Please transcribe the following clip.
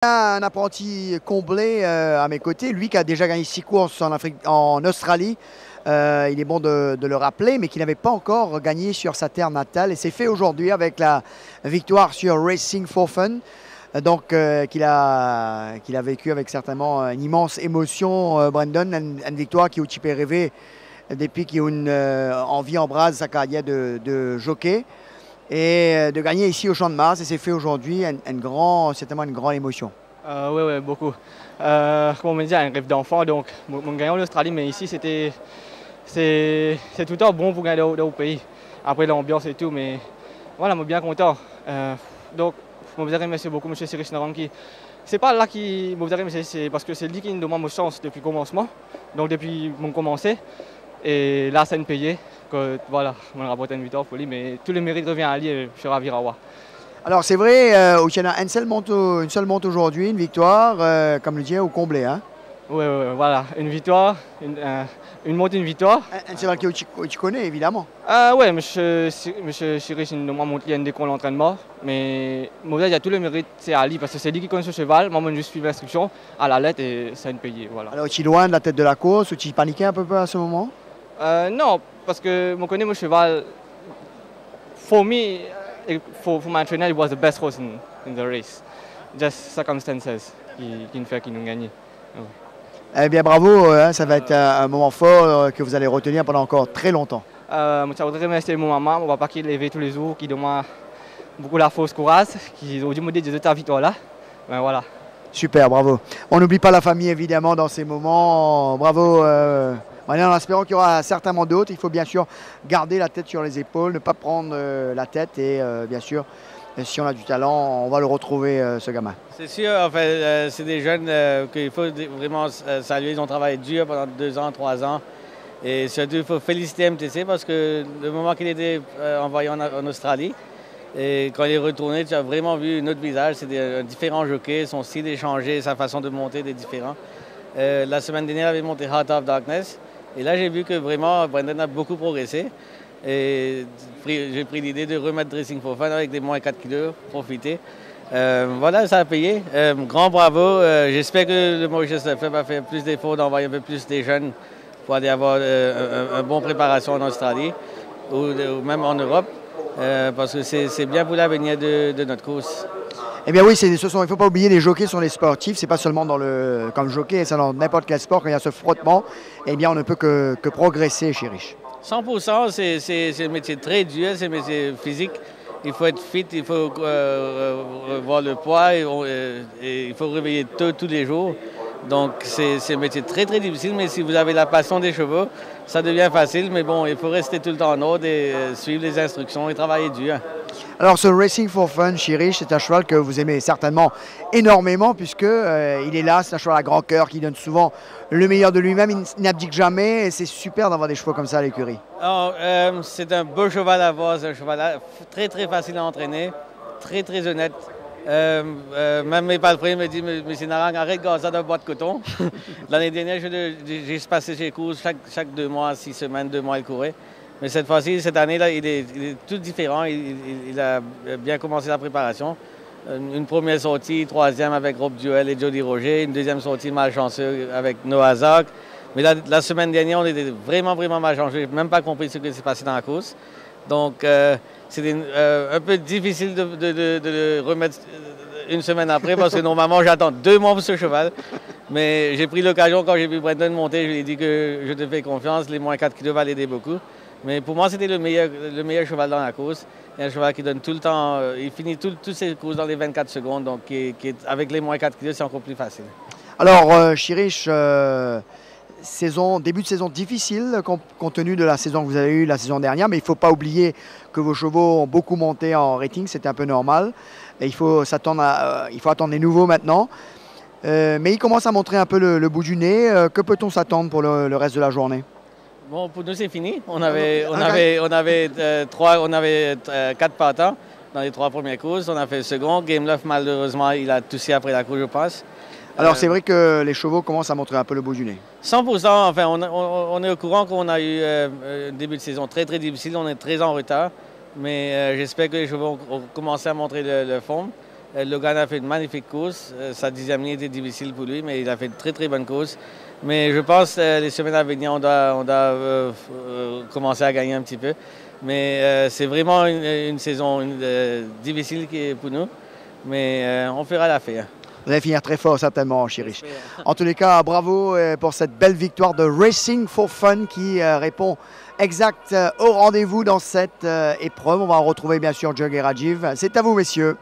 Un apprenti comblé à mes côtés, lui qui a déjà gagné 6 courses en Australie. Il est bon de le rappeler, mais qui n'avait pas encore gagné sur sa terre natale. Et c'est fait aujourd'hui avec la victoire sur Racing for Fun. Donc, qu'il a vécu avec certainement une immense émotion, Brandon. Une victoire qui a fait rêver depuis qu'il a une envie en bras sa carrière de jockey. Et de gagner ici au Champ de Mars, et c'est fait aujourd'hui, certainement une grande émotion. Oui, beaucoup. Comme on me dit, un rêve d'enfant, donc mon gagnant en Australie, mais ici c'est tout le temps bon pour gagner au pays. Après l'ambiance et tout, mais voilà, je suis bien content. Donc, je vous remercie beaucoup, M. Cyrus Naranki. C'est pas là qui me remercie, c'est parce que c'est lui qui nous demande ma chance depuis le commencement, donc depuis mon commencé. Et là, c'est une payée. Voilà, on rapporte une victoire pour lui, mais tout le mérite revient à lui et je suis ravi à voir. Alors c'est vrai, il y a une seule monte aujourd'hui, une victoire, comme le dit, au comblé. Hein? Oui, voilà, une victoire, une monte, une victoire. Un cheval que tu connais, évidemment. Oui, M. Chirish nous m'a montré un décompte d'entraînement, mais il y a tout le mérite, c'est à lui, parce que c'est lui qui connaît ce cheval. Moi, je juste suis l'instruction à la lettre et c'est une payée. Voilà. Alors tu es loin de la tête de la course, ou tu paniquais un peu à ce moment? Non, parce que je connais mon cheval. For me, for my trainer, it was the best horse in the race. Just circumstances qui nous fait qu'il nous gagne. Eh bien bravo, hein, ça va être un moment fort que vous allez retenir pendant encore très longtemps. Je voudrais remercier mon maman, mon papa qui lève tous les jours, qui demande beaucoup la force, courage, qui ont dû me dire de ta victoire là. Ben, voilà. Super, bravo. On n'oublie pas la famille évidemment dans ces moments. Bravo. En espérant qu'il y aura certainement d'autres. Il faut bien sûr garder la tête sur les épaules, ne pas prendre la tête et bien sûr, si on a du talent, on va le retrouver, ce gamin. C'est sûr, en fait, c'est des jeunes qu'il faut vraiment saluer. Ils ont travaillé dur pendant 2 ans, 3 ans. Et surtout, il faut féliciter MTC parce que le moment qu'il était envoyé en Australie, et quand il est retourné, tu as vraiment vu un autre visage. C'est un différent jockey, son style est changé, sa façon de monter est différent. La semaine dernière, il avait monté Heart of Darkness. Et là, j'ai vu que vraiment, Brandon a beaucoup progressé. Et j'ai pris l'idée de remettre Racing for Fun avec des moins 4 kg, profiter. Voilà, ça a payé. Grand bravo. J'espère que le Mauritius Club va faire plus d'efforts, d'envoyer un peu plus des jeunes pour aller avoir une bonne préparation en Australie ou même en Europe. Parce que c'est bien pour l'avenir de notre course. Eh bien oui, il ne faut pas oublier, les jockeys sont les sportifs. C'est pas seulement comme jockey, c'est dans n'importe quel sport. Quand il y a ce frottement, eh bien on ne peut que progresser chez Rich. 100%, c'est un métier très dur, c'est un métier physique. Il faut être fit, il faut voir le poids et il faut réveiller tous les jours. Donc c'est un métier très très difficile, mais si vous avez la passion des chevaux, ça devient facile. Mais bon, il faut rester tout le temps en ordre et suivre les instructions et travailler dur. Alors ce Racing for Fun, Chirish, c'est un cheval que vous aimez certainement énormément puisque il est là, c'est un cheval à grand cœur qui donne souvent le meilleur de lui-même, il n'abdique jamais et c'est super d'avoir des chevaux comme ça à l'écurie. C'est un beau cheval à voir, c'est un cheval très très facile à entraîner, très très honnête. Même mes palefrés me disent, M. Narang, arrête de gazer de bois de coton. L'année dernière, j'ai passé ses courses chaque 2 mois, 6 semaines, 2 mois, il courait. Mais cette fois-ci, cette année-là, il est tout différent. Il a bien commencé la préparation. Une première sortie, 3e avec Rob Duel et Jody Roger. Une deuxième sortie malchanceux avec Noah Zak. Mais la semaine dernière, on était vraiment, vraiment malchanceux. Je n'ai même pas compris ce qui s'est passé dans la course. Donc, c'était un peu difficile de le remettre une semaine après parce que normalement, j'attends 2 mois pour ce cheval. Mais j'ai pris l'occasion, quand j'ai vu Brandon monter, je lui ai dit que je te fais confiance. Les moins 4 kg va l'aider beaucoup. Mais pour moi, c'était le meilleur cheval dans la course. Un cheval qui donne tout le temps, il finit toutes ses courses dans les 24 secondes. Donc, avec les moins 4 kg, c'est encore plus facile. Alors, Chirish, début de saison difficile compte tenu de la saison que vous avez eue la saison dernière. Mais il ne faut pas oublier que vos chevaux ont beaucoup monté en rating. C'était un peu normal. Et il faut attendre les nouveaux maintenant. Mais il commence à montrer un peu le bout du nez. Que peut-on s'attendre pour le reste de la journée? Bon, pour nous, c'est fini. On avait 4 partants dans les 3 premières courses. On a fait le second. Game Love, malheureusement, il a toussé après la course, je pense. Alors, c'est vrai que les chevaux commencent à montrer un peu le bout du nez. 100%. Enfin, on est au courant qu'on a eu un début de saison très, très difficile. On est très en retard. Mais j'espère que les chevaux ont commencé à montrer le fond. Logan a fait une magnifique course. Sa 10e ligne était difficile pour lui, mais il a fait une très très bonne course. Mais je pense que les semaines à venir, on doit commencer à gagner un petit peu. Mais c'est vraiment une saison difficile pour nous. Mais on fera l'affaire. Vous allez finir très fort certainement, Chiriche. En tous les cas, bravo pour cette belle victoire de Racing for Fun qui répond exact au rendez-vous dans cette épreuve. On va retrouver bien sûr Jung et Rajiv. C'est à vous, messieurs.